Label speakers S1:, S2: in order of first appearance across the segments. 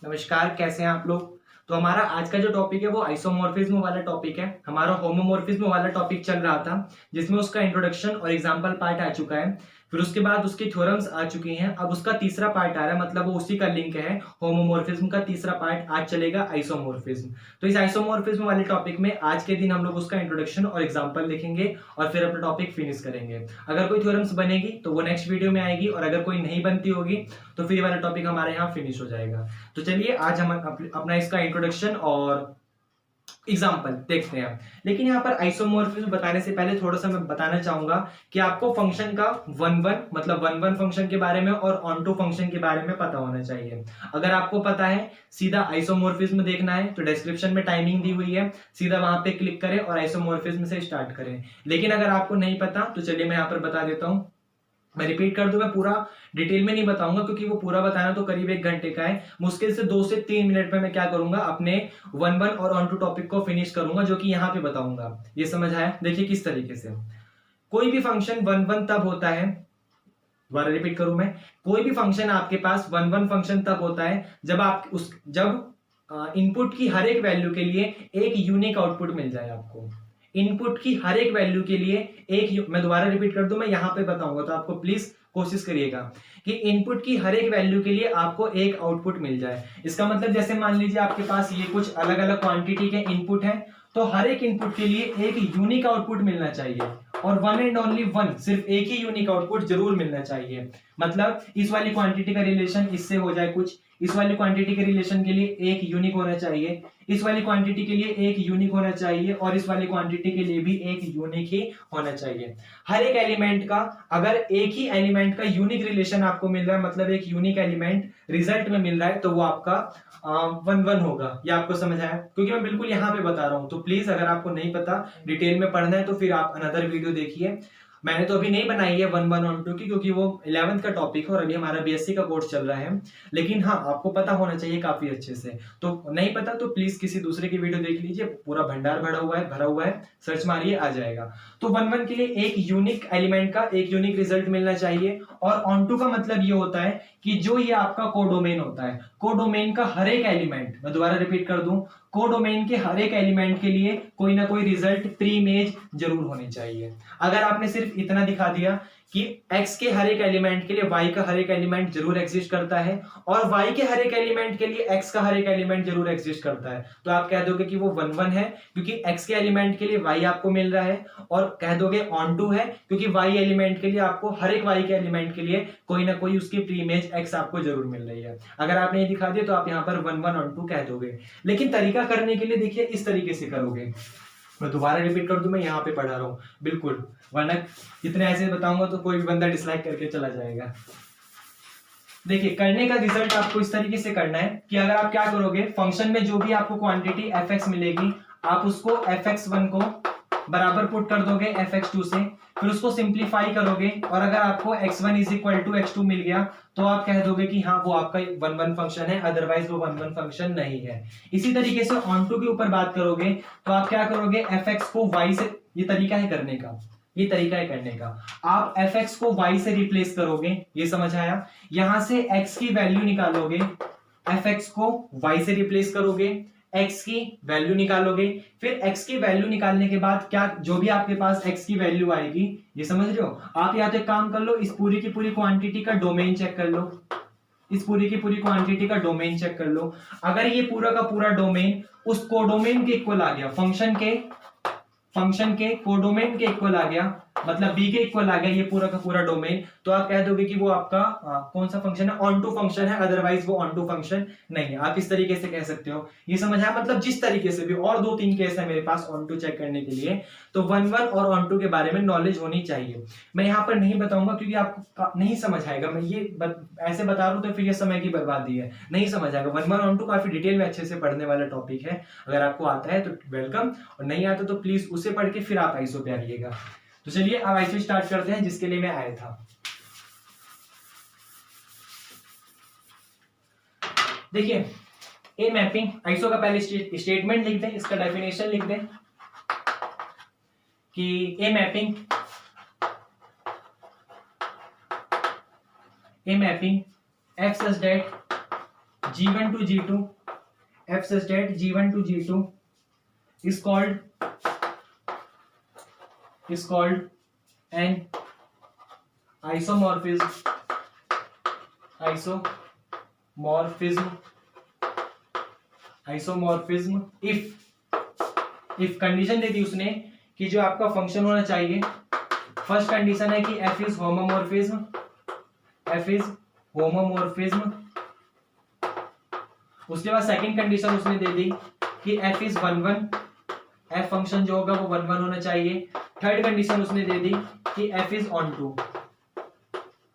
S1: नमस्कार, कैसे हैं आप लोग। तो हमारा आज का जो टॉपिक है वो आइसोमॉर्फिज्म वाला टॉपिक है। हमारा होमोमॉर्फिज्म वाला टॉपिक चल रहा था जिसमें उसका इंट्रोडक्शन और एग्जाम्पल पार्ट आ चुका है। फिर उसके बाद उसकी थ्योरम्स आ चुकी हैं। अब उसका तीसरा पार्ट आ रहा है, मतलब वो उसी का लिंक है। होमोमॉर्फिज्म का तीसरा पार्ट आज चलेगा आइसोमॉर्फिज्म। तो इस आइसोमॉर्फिज्म वाले टॉपिक में आज के दिन हम लोग उसका इंट्रोडक्शन और एग्जाम्पल लिखेंगे और फिर अपना टॉपिक फिनिश करेंगे। अगर कोई थ्योरम्स बनेगी तो वो नेक्स्ट वीडियो में आएगी, और अगर कोई नहीं बनती होगी तो फिर ये वाला टॉपिक हमारे यहाँ फिनिश हो जाएगा। तो चलिए आज हम अपना इसका इंट्रोडक्शन और एग्जाम्पल देखते हैं। लेकिन यहाँ पर आइसोमॉर्फिज्म बताने से पहले थोड़ा सा मैं बताना चाहूंगा कि आपको फंक्शन का वन वन मतलब वन वन फंक्शन के बारे में और ऑन टू फंक्शन के बारे में पता होना चाहिए। अगर आपको पता है, सीधा आइसोमॉर्फिज्म देखना है तो डिस्क्रिप्शन में टाइमिंग दी हुई है, सीधा वहां पे क्लिक करें और आइसोमॉर्फिज्म से स्टार्ट करें। लेकिन अगर आपको नहीं पता तो चलिए मैं यहाँ पर बता देता हूँ। मैं रिपीट कर दूं, मैं पूरा डिटेल में नहीं बताऊंगा क्योंकि वो पूरा बताना तो करीब 1 घंटे का है। मुश्किल से 2 से 3 मिनट में मैं क्या करूंगा, अपने वन वन और ऑन टू टॉपिक को फिनिश करूंगा, जो कि यहाँ पे बताऊंगा। ये समझ आया? देखिए किस तरीके से कोई भी फंक्शन वन वन तब होता है। दोबारा रिपीट करूं मैं, कोई भी फंक्शन आपके पास वन वन फंक्शन तब होता है जब इनपुट की हर एक वैल्यू के लिए एक यूनिक आउटपुट मिल जाए आपको। इनपुट की हर एक वैल्यू के लिए मैं दोबारा रिपीट कर दूं, मैं यहां पे बताऊंगा तो आपको प्लीज कोशिश करिएगा कि इनपुट की हर एक वैल्यू के लिए आपको एक आउटपुट मिल जाए। इसका मतलब जैसे मान लीजिए आपके पास ये कुछ अलग अलग क्वांटिटी के इनपुट है, तो हर एक इनपुट के लिए एक यूनिक आउटपुट मिलना चाहिए, और वन एंड ओनली वन, सिर्फ एक ही यूनिक आउटपुट जरूर मिलना चाहिए। मतलब इस वाली क्वांटिटी का रिलेशन इससे हो जाए कुछ, इस वाली क्वांटिटी के रिलेशन के लिए एक यूनिक होना चाहिए, इस वाली क्वांटिटी के लिए एक यूनिक होना चाहिए, और इस वाली क्वांटिटी के लिए भी एक यूनिक ही होना चाहिए। हर एक एलिमेंट का, अगर एक ही एलिमेंट का यूनिक रिलेशन आपको मिल रहा है, मतलब एक यूनिक एलिमेंट रिजल्ट में मिल रहा है, तो वो आपका वन वन होगा। ये आपको समझ आया? क्योंकि मैं बिल्कुल यहाँ पे बता रहा हूं, तो प्लीज अगर आपको नहीं पता, डिटेल में पढ़ना है, तो फिर आप अनदर वीडियो देखिए। मैंने तो अभी नहीं बनाई है वन वन ऑन टू की, क्योंकि वो 11th का टॉपिक है और अभी हमारा बीएससी का कोर्स चल रहा है। लेकिन हाँ, आपको पता होना चाहिए काफी अच्छे से। तो नहीं पता तो प्लीज किसी दूसरे की वीडियो देख लीजिए, पूरा भंडार भरा हुआ है, सर्च मारिए आ जाएगा। तो वन वन के लिए एक यूनिक एलिमेंट का एक यूनिक रिजल्ट मिलना चाहिए। और ऑन टू का मतलब ये होता है कि जो ये आपका कोडोमेन होता है, कोडोमेन का हर एक एलिमेंट, मैं दोबारा रिपीट कर दूं, कोडोमेन के हर एक एलिमेंट के लिए कोई ना कोई रिजल्ट प्री इमेज जरूर होनी चाहिए। अगर आपने सिर्फ इतना दिखा दिया कि x के हर एक एलिमेंट के लिए y का हर एक एलिमेंट जरूर एग्जिस्ट करता है, और y के हर एक एलिमेंट के लिए x का हर एक एलिमेंट जरूर एग्जिस्ट करता है, तो आप कह दोगे कि वो वन वन है क्योंकि x के एलिमेंट के लिए y आपको मिल रहा है, और कह दोगे ऑन टू है क्योंकि y एलिमेंट के लिए आपको हर एक y के एलिमेंट के लिए कोई ना कोई उसकी प्री इमेज x आपको जरूर मिल रही है। अगर आपने ये दिखा दिया तो आप यहाँ पर वन वन ऑन टू कह दोगे। लेकिन तरीका करने के लिए देखिए इस तरीके से करोगे। मैं दोबारा रिपीट कर दूं, मैं यहाँ पे पढ़ा रहा हूँ बिल्कुल, वरना इतने ऐसे बताऊंगा तो कोई भी बंदा डिसलाइक करके चला जाएगा। देखिए करने का रिजल्ट आपको इस तरीके से करना है कि अगर आप क्या करोगे, फंक्शन में जो भी आपको क्वांटिटी fx मिलेगी, आप उसको fx1 को बराबर पुट कर दोगे fx2 से, फिर उसको सिंप्लीफाई करोगे, और अगर आपको x1 is equal to x2 मिल गया तो आप कह दोगे कि हाँ वो आपका वन वन फंक्शन है, अदरवाइज वो वन वन फंक्शन नहीं है। इसी तरीके से ऑन टू के ऊपर बात करोगे तो आप क्या करोगे, fx को y से, ये तरीका है करने का, ये तरीका है करने का, आप fx को y से रिप्लेस करोगे। ये समझ आया? यहां से x की वैल्यू निकालोगे, fx को y से रिप्लेस करोगे, x की वैल्यू निकालोगे, फिर x की वैल्यू निकालने के बाद क्या, जो भी आपके पास x की वैल्यू आएगी, ये समझ रहे हो आप? या तो एक काम कर लो, इस पूरी की पूरी क्वांटिटी का डोमेन चेक कर लो, इस पूरी की पूरी क्वांटिटी का डोमेन चेक कर लो। अगर ये पूरा का पूरा डोमेन उस कोडोमेन के इक्वल आ गया, फंक्शन के कोडोमेन के इक्वल आ गया, मतलब b के इक्वल आ गया ये पूरा का पूरा डोमेन, तो आप कह दोगे कि वो आपका कौन सा फंक्शन है, ऑन टू फंक्शन है, अदरवाइज वो ऑन टू फंक्शन नहीं है। आप इस तरीके से कह सकते हो। ये समझ आया? मतलब जिस तरीके से भी, और 2-3 केस है मेरे पास ऑन टू चेक करने के लिए, तो वन वन और ऑन टू के बारे में नॉलेज होनी चाहिए। मैं यहाँ पर नहीं बताऊंगा क्योंकि आपको नहीं समझ आएगा, मैं ये ऐसे बता रहा हूँ तो फिर ये समय की बर्बादी है, नहीं समझ आएगा। वन वन ऑन टू काफी डिटेल में अच्छे से पढ़ने वाला टॉपिक है। अगर आपको आता है तो वेलकम, और नहीं आता तो प्लीज उसे पढ़ के फिर आप आईसो पे आइएगा। तो चलिए अब आईसो स्टार्ट करते हैं जिसके लिए मैं आया था। देखिए ए मैपिंग, आईसो का पहले स्टेटमेंट लिख दें, इसका डेफिनेशन लिख दें कि a mapping f such that G1 to G2, F such that G1 to G2 is called an isomorphism if condition दे दी उसने कि जो आपका फंक्शन होना चाहिए, फर्स्ट कंडीशन है कि f इज होमोमॉर्फिज्म, उसके बाद सेकंड कंडीशन उसने दे दी कि f इज 1 f फंक्शन जो होगा वो 1 होना चाहिए। थर्ड कंडीशन उसने दे दी कि f इज ऑन टू,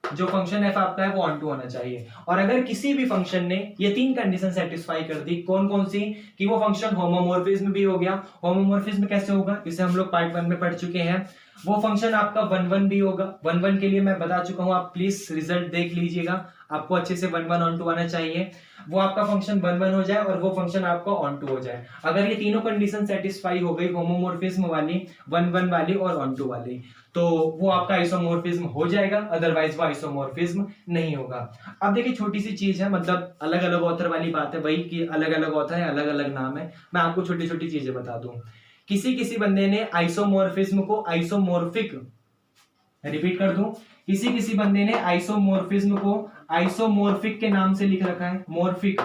S1: जो फंक्शन f आपका है वो ऑन टू होना चाहिए। और अगर किसी भी फंक्शन ने ये तीन कंडीशन सेटिस्फाई कर दी, कौन कौन सी, कि वो फंक्शन होमोमॉर्फिज्म भी हो गया। होमोमॉर्फिज्म कैसे होगा, इसे हम लोग पार्ट 1 में पढ़ चुके हैं। वो फंक्शन आपका 1 भी होगा। 1 के लिए मैं बता चुका हूं, आप प्लीज रिजल्ट देख लीजिएगा, आपको अच्छे से 1 ऑन टू आना चाहिए। वो आपका फंक्शन 1 हो जाए और वो फंक्शन आपका ऑन टू हो जाए। अगर ये तीनों कंडीशन सेटिस्फाई हो गई, होमोमॉर्फिज्म वाली, 1 वाली और ऑन टू वाली, तो वो आपका आइसोमॉर्फिज्म हो जाएगा, अदरवाइज वो आइसोमॉर्फिज्म नहीं होगा। अब देखिए छोटी सी चीज है, मतलब अलग अलग ऑथर वाली बात है भाई, कि अलग अलग ऑथर है, अलग अलग नाम है। मैं आपको छोटी छोटी चीजें बता दूं। किसी बंदे ने आइसोमॉर्फिज्म को आइसोमॉर्फिक, रिपीट कर दूं, किसी बंदे ने आइसोमॉर्फिज्म को आइसोमॉर्फिक के नाम से लिख रखा है, मॉर्फिक,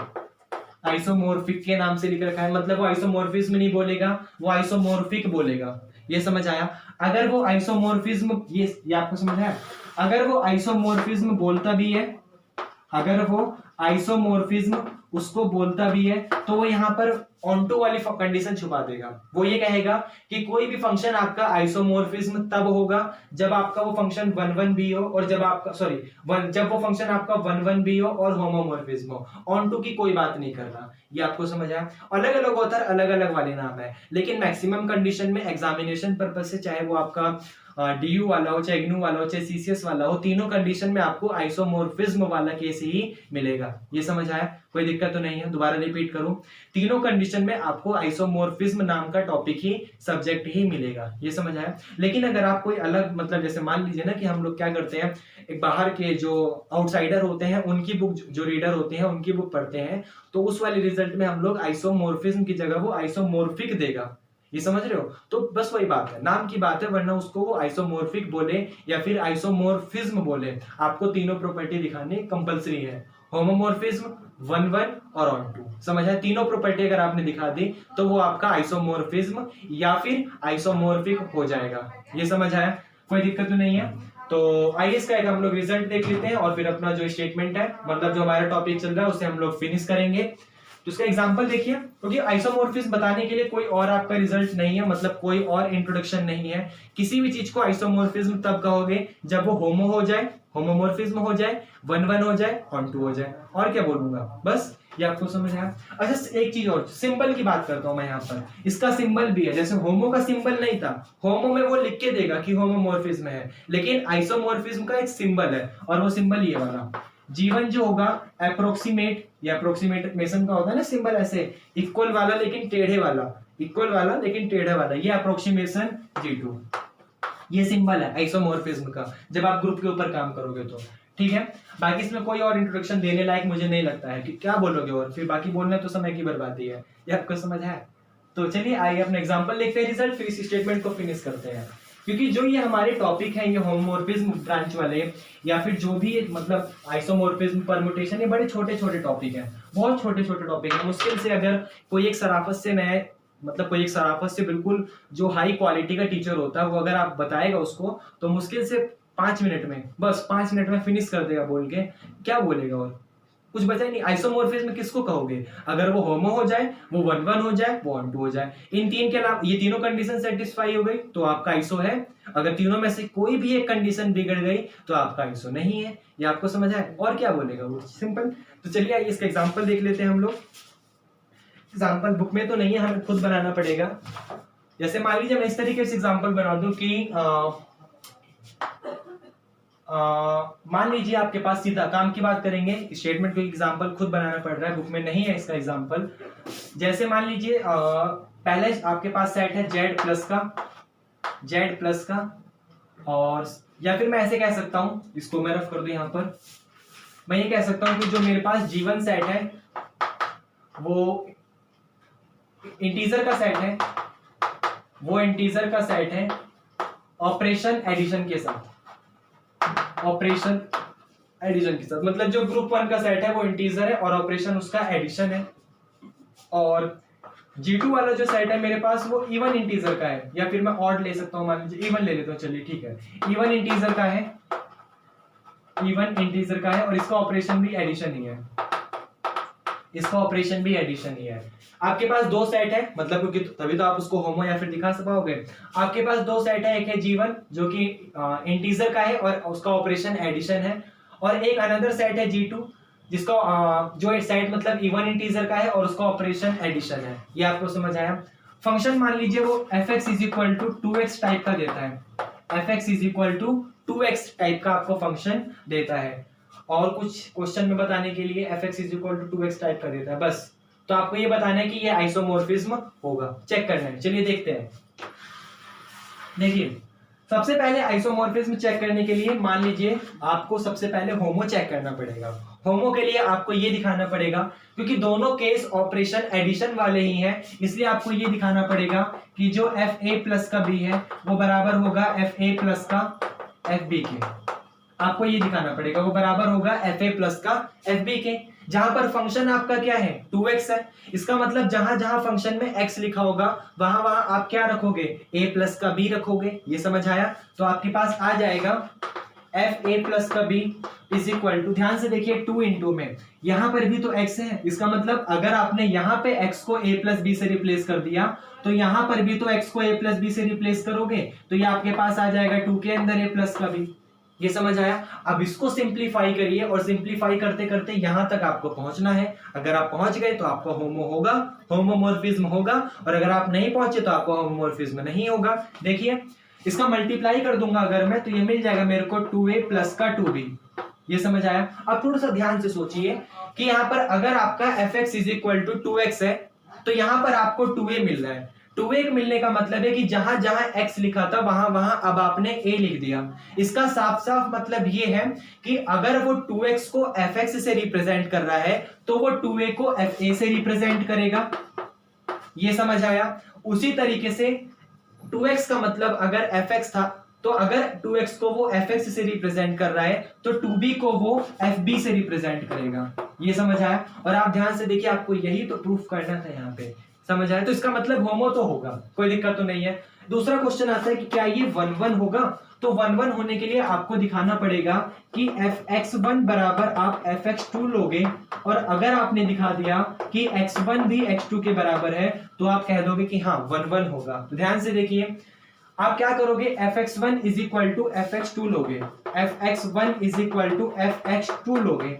S1: आइसोमॉर्फिक के नाम से लिख रखा है, मतलब वो आइसोमॉर्फिज्म नहीं बोलेगा, वो आइसोमॉर्फिक बोलेगा। ये समझ आया? अगर वो आइसोमॉर्फिज्म, ये आपको समझ आया? अगर वो आइसोमॉर्फिज्म बोलता भी है, अगर वो आइसोमॉर्फिज्म उसको बोलता भी है, तो वो यहाँ पर ऑनटू वाली कंडीशन छुपा देगा। वो ये कहेगा कि कोई भी फंक्शन आपका आइसोमॉर्फिज्म तब होगा जब आपका वो फंक्शन 1 भी हो, और जब आपका जब वो फंक्शन आपका 1 भी हो और होमोमॉर्फिज्म हो। ऑनटू की कोई बात नहीं करना। ये आपको समझ आया? अलग अलग ऑथर अलग अलग वाले नाम है, लेकिन मैक्सिमम कंडीशन में एग्जामिनेशन पर्पज से, चाहे वो आपका DU वाला हो, चाहे इग्नू वाला हो, चाहे CCS वाला हो, तीनों कंडीशन में आपको आइसोमॉर्फिज्म वाला केस ही मिलेगा। ये समझ आया? कोई दिक्कत तो नहीं है? दोबारा रिपीट करूं, तीनों कंडीशन में आपको आइसोमॉर्फिज्म नाम का टॉपिक ही, सब्जेक्ट ही मिलेगा। ये समझ आया? लेकिन अगर आप कोई अलग, मतलब जैसे मान लीजिए ना कि हम लोग क्या करते हैं, एक बाहर के जो आउटसाइडर होते हैं उनकी बुक, जो रीडर होते हैं उनकी बुक पढ़ते हैं, तो उस वाले रिजल्ट में हम लोग आइसोमॉर्फिज्म की जगह वो आइसोमॉर्फिक देगा। ये समझ रहे हो? तो बस वही बात है, नाम की बात है, वरना उसको वो आइसोमॉर्फिक बोले या फिर आइसोमॉर्फिज्म बोले, आपको तीनों प्रॉपर्टी दिखानी कंपलसरी है, होमोमॉर्फिज्म, 1 और ऑन टू। समझ आया? तीनों प्रॉपर्टी अगर आपने दिखा दी तो वो आपका आइसोमॉर्फिज्म या फिर आइसोमॉर्फिक हो जाएगा। ये समझ आया? कोई दिक्कत तो नहीं है? तो आइए इसका एक हम लोग रिजल्ट देख लेते हैं और फिर अपना जो स्टेटमेंट है, मतलब जो हमारा टॉपिक चल रहा है, उसे हम लोग फिनिश करेंगे। तो इसका एग्जांपल देखिए, क्योंकि आइसोमॉर्फिज्म बताने के लिए कोई और आपका रिजल्ट नहीं है, मतलब कोई और इंट्रोडक्शन नहीं है। किसी भी चीज को आइसोमॉर्फिज्म तब कहोगे जब वो होमो हो जाए, होमोमॉर्फिज्म हो जाए, 1 हो जाए, ऑन टू हो जाए। और क्या बोलूंगा, बस ये आपको समझ आया? अच्छा एक चीज और, सिंबल की बात करता हूं मैं यहाँ पर। इसका सिंबल भी है, जैसे होमो का सिंबल नहीं था, होमो में वो लिख के देगा कि होमोमॉर्फिज्म है, लेकिन आइसोमॉर्फिज्म का एक सिंबल है, और वो सिंबल ये वाला G1 जो होगा अप्रोक्सीमेट, या अप्रोक्सीमेशन का होता है ना सिंबल, ऐसे इक्वल वाला लेकिन टेढ़े वाला, इक्वल वाला लेकिन टेढ़े वाला, ये अप्रोक्सीमेशन G2। ये सिंबल है आइसोमॉर्फिज्म का, जब आप ग्रुप के ऊपर काम करोगे तो। ठीक है, बाकी इसमें कोई और इंट्रोडक्शन देने लायक मुझे नहीं लगता है कि क्या बोलोगे, और फिर बाकी बोलना तो समय की बर्बादी है। ये आपको समझ है? तो चलिए आइए अपना एग्जांपल देखते हैं रिजल्ट, फिर इस स्टेटमेंट को फिनिश करते हैं। क्योंकि जो ये हमारे टॉपिक है, ये होमोमॉर्फिज्म ब्रांच वाले, या फिर जो भी मतलब आइसोमॉर्फिज्म, परम्यूटेशन, ये बड़े छोटे छोटे टॉपिक हैं, बहुत छोटे छोटे टॉपिक हैं। मुश्किल से अगर कोई एक शराफत से नए, मतलब कोई एक शराफत से बिल्कुल जो हाई क्वालिटी का टीचर होता है, वो अगर आप बताएगा उसको, तो मुश्किल से 5 मिनट में, बस 5 मिनट में फिनिश कर देगा बोल के। क्या बोलेगा और कुछ बचा ही नहीं। आइसोमॉर्फिज्म किसको कहोगे? अगर वो होमो हो जाए, वो 1 हो जाए, वो ऑन टू हो जाए। इन तीन के अलावा ये तीनों कंडीशन सेटिस्फाई हो गई तो आपका आइसो है। अगर तीनों में से कोई भी एक कंडीशन बिगड़ गई तो आपका आइसो नहीं है। ये आपको समझ आए? और क्या बोलेगा वो, सिंपल। तो चलिए आइए इसका एग्जांपल देख लेते हैं हम लोग। एग्जांपल बुक में तो नहीं है, हमें खुद बनाना पड़ेगा। जैसे मान लीजिए मैं इस तरीके से एग्जांपल बना दूं कि मान लीजिए आपके पास, सीधा काम की बात करेंगे, स्टेटमेंट को एग्जांपल खुद बनाना पड़ रहा है, बुक में नहीं है इसका एग्जांपल। जैसे मान लीजिए पहले आपके पास सेट है Z प्लस का, और या फिर मैं ऐसे कह सकता हूं, इसको मैं रफ कर दूं यहाँ पर, मैं ये कह सकता हूं कि जो मेरे पास G1 सेट है, वो इंटीजर का सेट है, वो इंटीजर का सेट है ऑपरेशन एडिशन के साथ, ऑपरेशन एडिशन के साथ, मतलब जो ग्रुप वन का सेट है वो इंटीजर है और ऑपरेशन उसका एडिशन है। और G2 वाला जो सेट है मेरे पास वो इवन इंटीजर का है, या फिर मैं ऑड ले सकता हूं, मान लीजिए इवन ले लेता हूं, चलिए ठीक है, इवन इंटीजर का है, इवन इंटीजर का है और इसका ऑपरेशन भी एडिशन ही है, इसका ऑपरेशन भी एडिशन ही है। आपके पास दो सेट है, मतलब क्योंकि तभी तो आप उसको होमो या फिर दिखा पाओगे। आपके पास दो सेट है, एक है G1 जो कि इंटीजर का है और उसका ऑपरेशन एडिशन है, और एक अनदर सेट है G2 जिसका जो एक सेट मतलब इवन इंटीजर का है और उसका ऑपरेशन एडिशन है। ये आपको समझ आया। फंक्शन मान लीजिए वो fx is equal to 2x type का देता है, fx is equal to 2x type का आपको फंक्शन देता है, और कुछ क्वेश्चन में बताने के लिए fx is equal to 2x type का देता है बस। तो आपको ये बताना है कि ये आइसोमॉर्फिज्म होगा, चेक करना है। चलिए देखते हैं। देखिए सबसे पहले आइसोमॉर्फिज्म चेक करने के लिए मान लीजिए आपको सबसे पहले होमो चेक करना पड़ेगा। होमो के लिए आपको ये दिखाना पड़ेगा, क्योंकि दोनों केस ऑपरेशन एडिशन वाले ही हैं, इसलिए आपको ये दिखाना पड़ेगा कि जो fa प्लस का b है वो बराबर होगा fa प्लस का fb के। आपको ये दिखाना पड़ेगा वो बराबर होगा fa प्लस का fb के, जहां पर फंक्शन आपका क्या है 2x है। इसका मतलब जहां जहां फंक्शन में x लिखा होगा वहां वहां आप क्या रखोगे, a प्लस का b रखोगे। ये समझ आया। तो आपके पास आ जाएगा fa प्लस का b इज इक्वल टू, ध्यान से देखिए 2 इंटू में, यहां पर भी तो x है, इसका मतलब अगर आपने यहां पे x को a प्लस b से रिप्लेस कर दिया तो यहां पर भी तो x को a प्लस b से रिप्लेस करोगे, तो ये आपके पास आ जाएगा 2 के अंदर a प्लस का b। ये समझ आया। अब इसको सिंप्लीफाई करिए और सिंप्लीफाई करते करते यहां तक आपको पहुंचना है। अगर आप पहुंच गए तो आपका होमो होगा, होमोमॉर्फिज्म होगा, और अगर आप नहीं पहुंचे तो आपका होमोमॉर्फिज्म नहीं होगा। देखिए इसका मल्टीप्लाई कर दूंगा अगर मैं, तो ये मिल जाएगा मेरे को 2a प्लस का 2b। ये समझ आया। अब थोड़ा सा ध्यान से सोचिए कि यहाँ पर अगर आपका fx is equal to 2x है तो यहाँ पर आपको 2a मिल रहा है। 2a मिलने का मतलब है कि जहां जहां x लिखा था वहां वहां अब आपने a लिख दिया। इसका साफ साफ मतलब ये है कि अगर वो 2x को fx से रिप्रेजेंट कर रहा है तो वो 2a को fa से रिप्रेजेंट करेगा। ये समझ आया। उसी तरीके से 2x का मतलब अगर fx था तो अगर 2x को वो fx से रिप्रेजेंट कर रहा है तो 2b को वो fb से रिप्रेजेंट करेगा। ये समझ आया। और आप ध्यान से देखिए, आपको यही तो प्रूफ करना था यहाँ पे, समझ आया। तो इसका मतलब होमो तो होगा, कोई दिक्कत तो नहीं है। दूसरा क्वेश्चन आता है कि क्या ये 1-1 होगा। तो 1-1 होने के लिए आपको दिखाना पड़ेगा कि fx1 बराबर आप fx2 लोगे, और अगर आपने दिखा दिया कि x1 भी x2 के बराबर है तो आप कह दोगे कि हाँ 1-1 होगा। तो ध्यान से देखिए, आप क्या करोगे, fx1 is equal to fx2 लोगे, fx1 is equal to fx2 लोगे।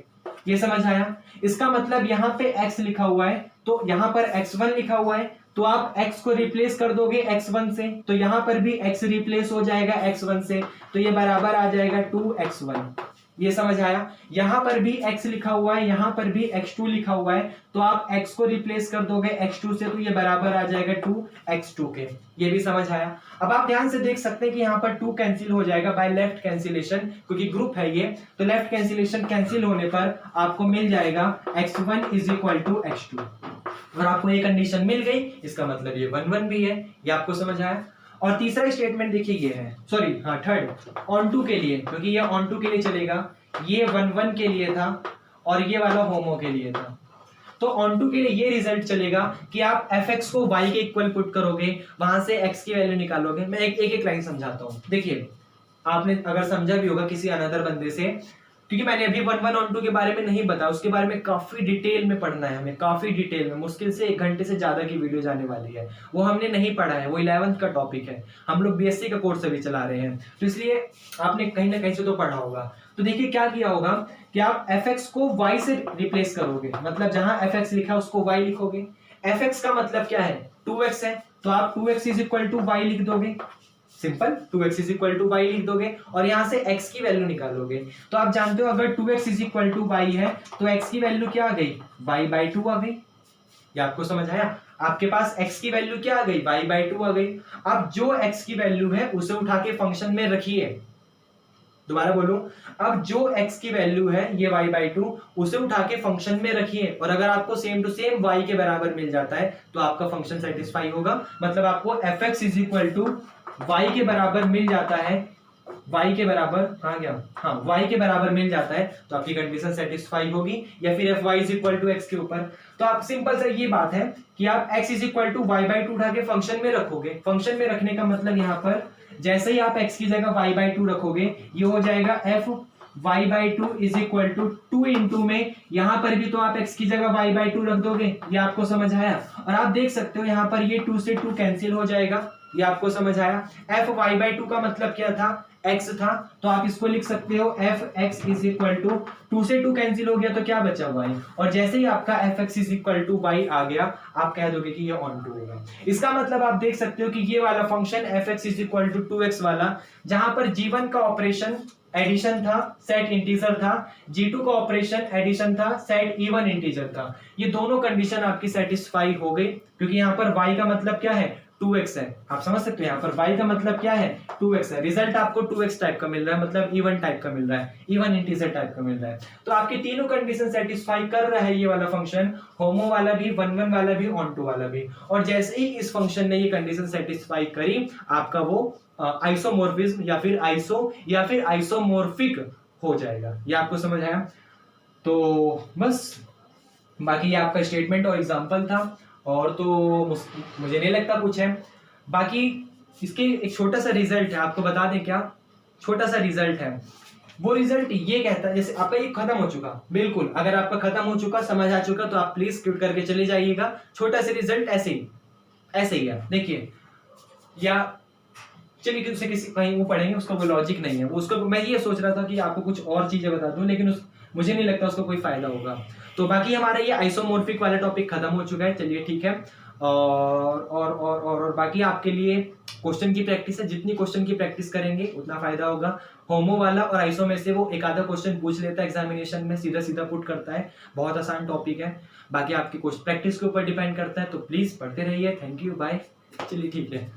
S1: ये समझ आया। इसका मतलब यहाँ पे x लिखा हुआ है तो यहाँ पर x1 लिखा हुआ है, तो आप x को रिप्लेस कर दोगे x1 से, तो यहाँ पर भी x रिप्लेस हो जाएगा x1 से, तो ये बराबर आ जाएगा 2x1। ये समझ आया। यहाँ पर भी x लिखा हुआ है, यहाँ पर भी x2 लिखा हुआ है, तो आप x को रिप्लेस कर दोगे x2 से, तो ये बराबर आ जाएगा 2x2 के। ये भी समझ आया। अब आप ध्यान से देख सकते हैं कि यहाँ पर 2 कैंसिल हो जाएगा बाय लेफ्ट कैंसिलेशन, क्योंकि ग्रुप है ये, तो लेफ्ट कैंसिलेशन कैंसिल होने पर आपको मिल जाएगा x1 is equal to x2। और आपको ये कंडीशन मिल गई, इसका मतलब ये 1-1 भी है। ये आपको समझ आया। और तीसरा स्टेटमेंट देखिए ये है, सॉरी हाँ थर्ड ऑन टू के लिए, क्योंकि ये ऑन टू के लिए चलेगा, ये 1-1 के लिए था और ये वाला होमो के लिए था। तो ऑन टू के लिए ये रिजल्ट चलेगा कि आप fx को y के इक्वल पुट करोगे, वहां से x की वैल्यू निकालोगे। मैं एक एक लाइन समझाता हूँ। देखिए आपने अगर समझा भी होगा किसी अनदर बंदे से, क्योंकि मैंने अभी 1-1 ऑन टू के बारे में नहीं बताया, उसके बारे में काफी डिटेल में पढ़ना है हमें, काफी डिटेल में, मुश्किल से 1 घंटे से ज्यादा की वीडियो जाने वाली है, वो हमने नहीं पढ़ा है, वो 11th का टॉपिक है, हम लोग बीएससी का कोर्स अभी चला रहे हैं, तो इसलिए आपने कहीं ना कहीं से तो पढ़ा होगा। तो देखिए क्या किया होगा कि आप fx को y से रिप्लेस करोगे, मतलब जहां fx लिखा है उसको y लिखोगे। fx का मतलब क्या है, 2x है, तो आप 2x is equal to y लिख दोगे, simple 2x is equal to y लिख दोगे और यहां से x की वैल्यू निकालोगे। तो आप जानते हो अगर 2x is equal to y है तो x की वैल्यू क्या आ गई, y/2 आ गई। ये आपको समझ आया। आपके पास x की वैल्यू क्या आ गई, y/2 आ गई। अब जो x की वैल्यू है उसे उठा के फंक्शन में रखिए, दोबारा बोलूं, अब जो x की वैल्यू है ये y/2 उसे उठा के फंक्शन में रखिए, और अगर आपको सेम टू सेम y के बराबर मिल जाता है तो आपका फंक्शन सेटिस्फाई होगा। मतलब आपको fx is equal to y के बराबर मिल जाता है, y के बराबर कहां गया, हाँ y के बराबर मिल जाता है तो आपकी कंडीशन सेटिस्फाई होगी। या फिर fy is equal to x के ऊपर, तो आप सिंपल से ये बात है कि आप x is equal to y/2 उठा के फंक्शन में रखोगे। फंक्शन में रखने का मतलब यहाँ पर जैसे ही आप x की जगह y/2 रखोगे ये हो जाएगा f y/2 is equal to 2 into में, यहां पर भी तो आप x की जगह y/2 रख दोगे। ये आपको समझ आया? और आप देख सकते हो यहाँ पर ये 2 से 2 कैंसिल हो जाएगा। ये आपको समझ आया? f y/2 का मतलब क्या था, x था, तो आप इसको लिख सकते हो f x is equal to 2 से 2 कैंसिल हो गया तो क्या बचा y, और जैसे ही आपका f x is equal to y आ गया आप कह दोगे कि ये ऑन टू होगा। इसका मतलब आप देख सकते हो कि ये वाला function f x is equal to 2x वाला, जहां पर g1 का ऑपरेशन एडिशन था, सेट इंटीजर था, g2 का ऑपरेशन एडिशन था, सेट इवन इंटीजर था, ये दोनों कंडीशन आपकी सेटिस्फाई हो गई, क्योंकि यहाँ पर y का मतलब क्या है 2x है। आप समझ सकते हो यहाँ पर y का मतलब क्या है 2x है। रिजल्ट आपको 2x टाइप का मिल रहा है, मतलब इवन टाइप का मिल रहा है, इवन इंटीजर टाइप का मिल रहा है। तो आपके तीनों कंडीशन सेटिस्फाई कर रहा है ये वाला फंक्शन, होमो वाला भी, 1 1 वाला भी, ऑन टू वाला भी। और जैसे ही इस फंक्शन ने ये कंडीशन सेटिस्फाई करी आपका वो आइसोमॉर्फिज्म या फिर आइसोमॉर्फिक हो जाएगा। ये आपको समझ आया? तो बस बाकी ये आपका स्टेटमेंट और एग्जांपल था, और तो मुझे नहीं लगता कुछ है। बाकी इसके एक छोटा सा रिजल्ट है, आपको बता दें क्या, छोटा सा रिजल्ट है। वो रिजल्ट ये कहता है, जैसे आपका ये खत्म हो चुका, बिल्कुल अगर आपका खत्म हो चुका, समझ आ चुका, तो आप प्लीज स्किप करके चले जाइएगा। छोटा सा रिजल्ट ऐसे ही है, देखिए, या चलिए किसी कहीं वो पढ़ेंगे, उसका कोई लॉजिक नहीं है वो, उसको मैं ये सोच रहा था कि आपको कुछ और चीजें बता दूं, लेकिन मुझे नहीं लगता उसका कोई फायदा होगा। तो बाकी हमारा ये आइसोमॉर्फिक वाला टॉपिक खत्म हो चुका है। चलिए ठीक है, और बाकी आपके लिए क्वेश्चन की प्रैक्टिस है, जितनी क्वेश्चन की प्रैक्टिस करेंगे उतना फायदा होगा। होमो वाला और आइसो में से वो एक आधा क्वेश्चन पूछ लेता है एग्जामिनेशन में, सीधा सीधा पुट करता है, बहुत आसान टॉपिक है। बाकी आपकी प्रैक्टिस के ऊपर डिपेंड करता है, तो प्लीज पढ़ते रहिए। Thank you, bye. चलिए ठीक है।